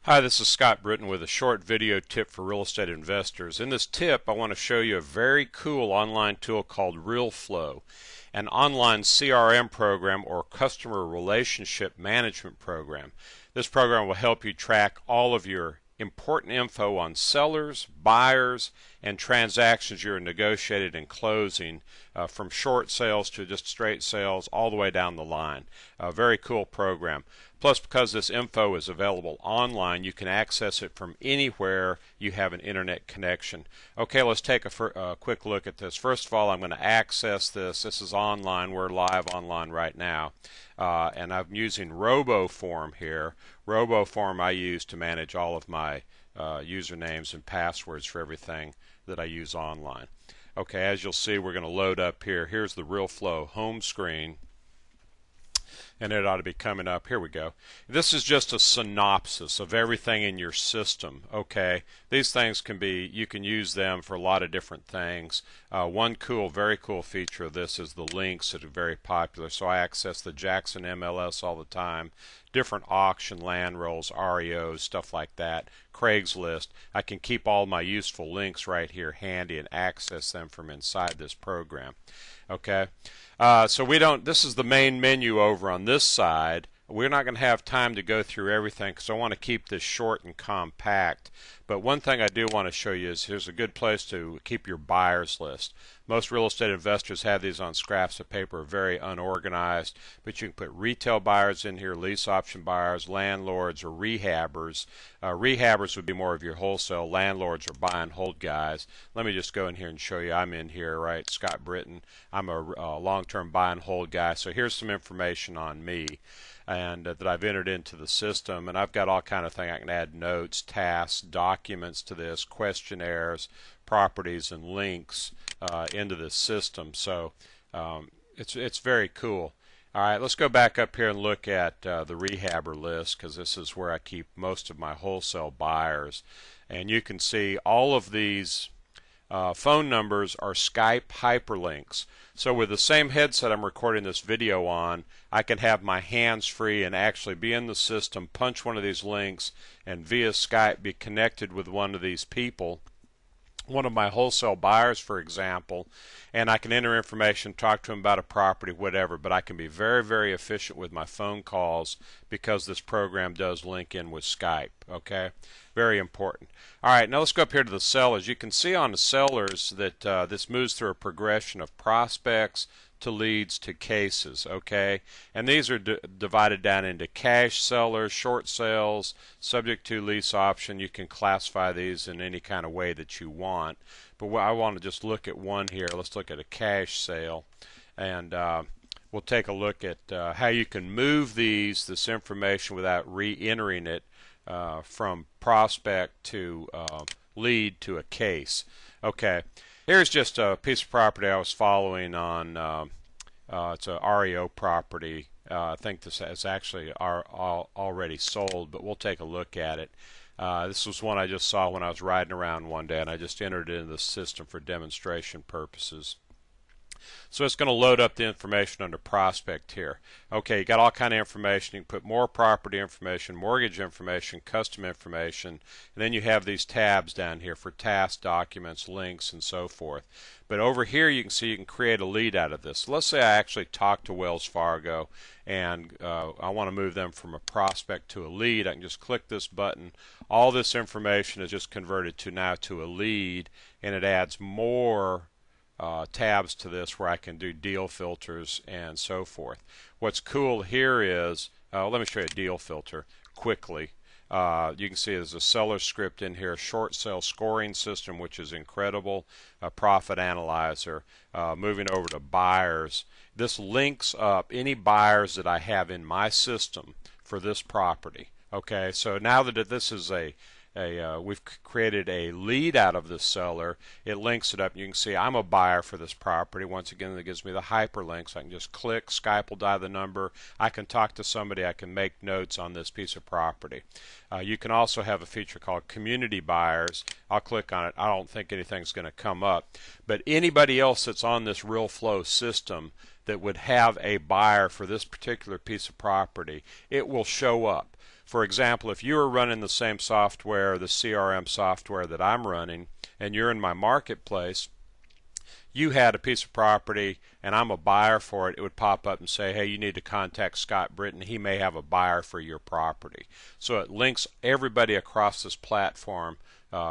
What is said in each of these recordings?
Hi, this is Scott Britton with a short video tip for real estate investors. In this tip, I want to show you a very cool online tool called RealFlow, an online CRM program or customer relationship management program. This program will help you track all of your important info on sellers, buyers, and transactions you're negotiating and closing, from short sales to just straight sales all the way down the line. A very cool program. Plus, because this info is available online, you can access it from anywhere you have an internet connection. Okay, let's take a quick look at this. First of all, I'm going to access this. This is online. We're live online right now. And I'm using RoboForm here. RoboForm I use to manage all of my usernames and passwords for everything that I use online. Okay, as you'll see, we're going to load up here. Here's the RealFlow home screen. And it ought to be coming up. Here we go. This is just a synopsis of everything in your system. Okay, these things you can use them for a lot of different things. One very cool feature of this is the links that are very popular. So I access the Jackson MLS all the time, different auction land rolls, REOs, stuff like that, Craigslist. I can keep all my useful links right here handy and access them from inside this program. Okay, so this is the main menu over on this side. We're not going to have time to go through everything because I want to keep this short and compact. But one thing I do want to show you is here's a good place to keep your buyers list. Most real estate investors have these on scraps of paper, very unorganized, but you can put retail buyers in here, lease option buyers, landlords, or rehabbers. Rehabbers would be more of your wholesale. Landlords are buy and hold guys. Let me just go in here and show you. I'm in here, right? Scott Britton. I'm a long-term buy and hold guy. So here's some information on me and that I've entered into the system, and I've got all kind of things. I can add notes, tasks, documents to this, questionnaires, properties, and links into this system. So it's very cool. All right, let's go back up here and look at the rehabber list, because this is where I keep most of my wholesale buyers. And you can see all of these phone numbers are Skype hyperlinks. So with the same headset I'm recording this video on, I can have my hands free and actually be in the system, punch one of these links, and via Skype be connected with one of these people, one of my wholesale buyers, for example, and I can enter information, talk to them about a property, whatever, but I can be very, very efficient with my phone calls because this program does link in with Skype. Okay, very important. All right, now let's go up here to the sellers. You can see on the sellers that this moves through a progression of prospects to leads to cases. Okay, and these are divided down into cash sellers, short sales, subject to lease option. You can classify these in any kind of way that you want, but I want to just look at one here. Let's look at a cash sale, and we'll take a look at how you can move this information without re-entering it from prospect to lead to a case. Okay, here's just a piece of property I was following on. It's a REO property. I think this is actually already sold, but we'll take a look at it. This was one I just saw when I was riding around one day, and I just entered it into the system for demonstration purposes. So it's going to load up the information under prospect here. Okay, you got all kind of information. You can put more property information, mortgage information, custom information, and then you have these tabs down here for tasks, documents, links, and so forth. But over here you can see you can create a lead out of this. Let's say I actually talked to Wells Fargo and I want to move them from a prospect to a lead. I can just click this button. All this information is just converted to a lead, and it adds more tabs to this where I can do deal filters and so forth. What's cool here is, let me show you a deal filter quickly. You can see there's a seller script in here, short sale scoring system, which is incredible, a profit analyzer. Moving over to buyers, this links up any buyers that I have in my system for this property. Okay, so now that this is we've created a lead out of this seller, it links it up. You can see I'm a buyer for this property. Once again, it gives me the hyperlinks. I can just click, Skype will dial the number. I can talk to somebody. I can make notes on this piece of property. You can also have a feature called community buyers. I'll click on it. I don't think anything's going to come up. But anybody else that's on this RealFlow system that would have a buyer for this particular piece of property, it will show up. For example, if you are running the same software, the CRM software that I'm running, and you're in my marketplace, you had a piece of property and I'm a buyer for it, it would pop up and say, hey, you need to contact Scott Britton. He may have a buyer for your property. So it links everybody across this platform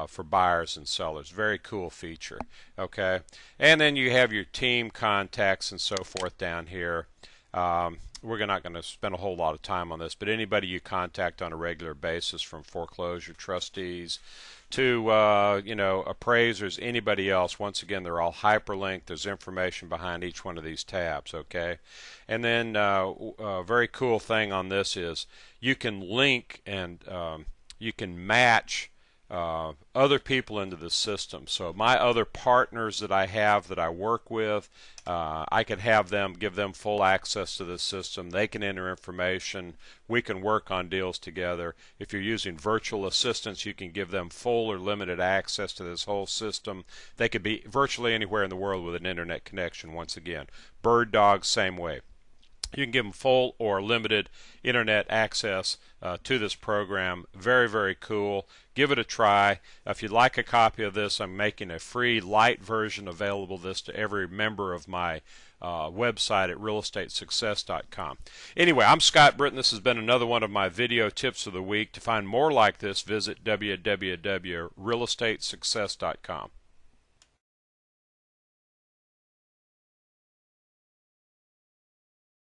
for buyers and sellers. Very cool feature. Okay, and then you have your team contacts and so forth down here. We're not going to spend a whole lot of time on this, but anybody you contact on a regular basis, from foreclosure trustees to appraisers, anybody else, once again, they're all hyperlinked. There's information behind each one of these tabs. Okay, and then a very cool thing on this is you can link and you can match other people into the system. So my other partners that I have that I work with, I could have them, give them full access to the system. They can enter information. We can work on deals together. If you're using virtual assistants, you can give them full or limited access to this whole system. They could be virtually anywhere in the world with an internet connection. Once again, bird dogs, same way. You can give them full or limited internet access to this program. Very, very cool. Give it a try. If you'd like a copy of this, I'm making a free light version available this to every member of my website at realestatesuccess.com. Anyway, I'm Scott Britton. This has been another one of my video tips of the week. To find more like this, visit www.realestatesuccess.com.